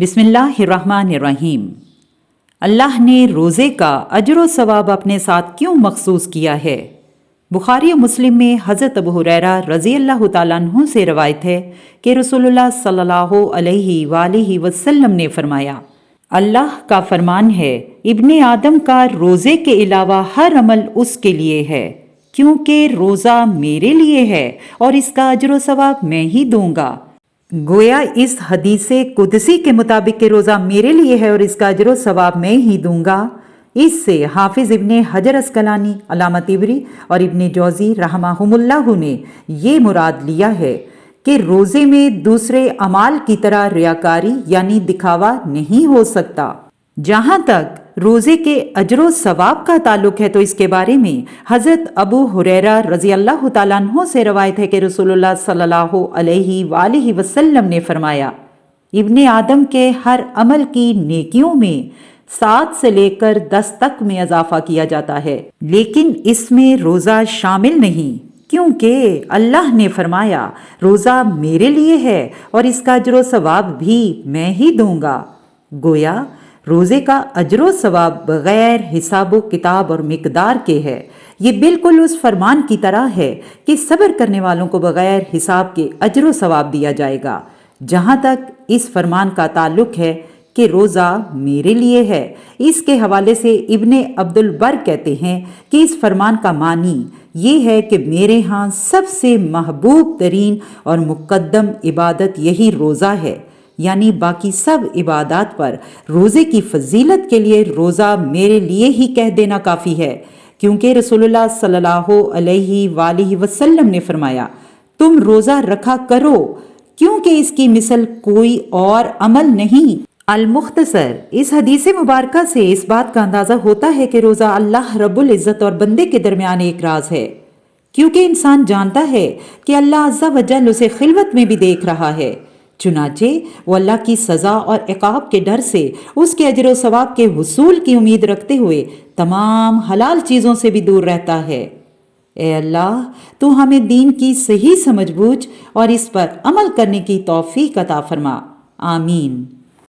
بسم اللہ الرحمن الرحیم۔ اللہ نے روزے کا اجر و ثواب اپنے ساتھ کیوں مخصوص کیا ہے؟ بخاری و مسلم میں حضرت ابو ہریرہ رضی اللہ تعالیٰ عنہ سے روایت ہے کہ رسول اللہ صلی اللہ علیہ وآلہ وسلم نے فرمایا، اللہ کا فرمان ہے، ابن آدم کا روزے کے علاوہ ہر عمل اس کے لیے ہے، کیونکہ روزہ میرے لیے ہے اور اس کا اجر و ثواب میں ہی دوں گا۔ گویا اس حدیث قدسی کے مطابق کہ روزہ میرے لیے ہے اور اس کا اجر و ثواب میں ہی دوں گا، اس سے حافظ ابن حجر عسقلانی، علامہ طبری اور ابن جوزی رحمہم اللہ نے یہ مراد لیا ہے کہ روزے میں دوسرے اعمال کی طرح ریاکاری یعنی دکھاوا نہیں ہو سکتا۔ جہاں تک روزے کے اجر و ثواب کا تعلق ہے تو اس کے بارے میں حضرت ابو ہریرہ رضی اللہ تعالیٰ عنہ سے روایت ہے کہ رسول اللہ صلی اللہ علیہ وآلہ وسلم نے فرمایا، ابن آدم کے ہر عمل کی نیکیوں میں 7 سے لے کر 10 تک میں اضافہ کیا جاتا ہے، لیکن اس میں روزہ شامل نہیں، کیونکہ اللہ نے فرمایا روزہ میرے لیے ہے اور اس کا اجر و ثواب بھی میں ہی دوں گا۔ گویا روزے کا اجر و ثواب بغیر حساب و کتاب اور مقدار کے ہے۔ یہ بالکل اس فرمان کی طرح ہے کہ صبر کرنے والوں کو بغیر حساب کے اجر و ثواب دیا جائے گا۔ جہاں تک اس فرمان کا تعلق ہے کہ روزہ میرے لیے ہے، اس کے حوالے سے ابن عبد البر کہتے ہیں کہ اس فرمان کا معنی یہ ہے کہ میرے ہاں سب سے محبوب ترین اور مقدم عبادت یہی روزہ ہے، یعنی باقی سب عبادات پر روزے کی فضیلت کے لیے روزہ میرے لیے ہی کہہ دینا کافی ہے، کیونکہ رسول اللہ صلی اللہ علیہ وآلہ وسلم نے فرمایا، تم روزہ رکھا کرو کیونکہ اس کی مثل کوئی اور عمل نہیں۔ المختصر، اس حدیث مبارکہ سے اس بات کا اندازہ ہوتا ہے کہ روزہ اللہ رب العزت اور بندے کے درمیان ایک راز ہے، کیونکہ انسان جانتا ہے کہ اللہ عز و جل اسے خلوت میں بھی دیکھ رہا ہے، چنانچہ وہ اللہ کی سزا اور عقاب کے ڈر سے اس کے اجر و ثواب کے حصول کی امید رکھتے ہوئے تمام حلال چیزوں سے بھی دور رہتا ہے۔ اے اللہ، تو ہمیں دین کی صحیح سمجھ بوجھ اور اس پر عمل کرنے کی توفیق عطا فرما، آمین۔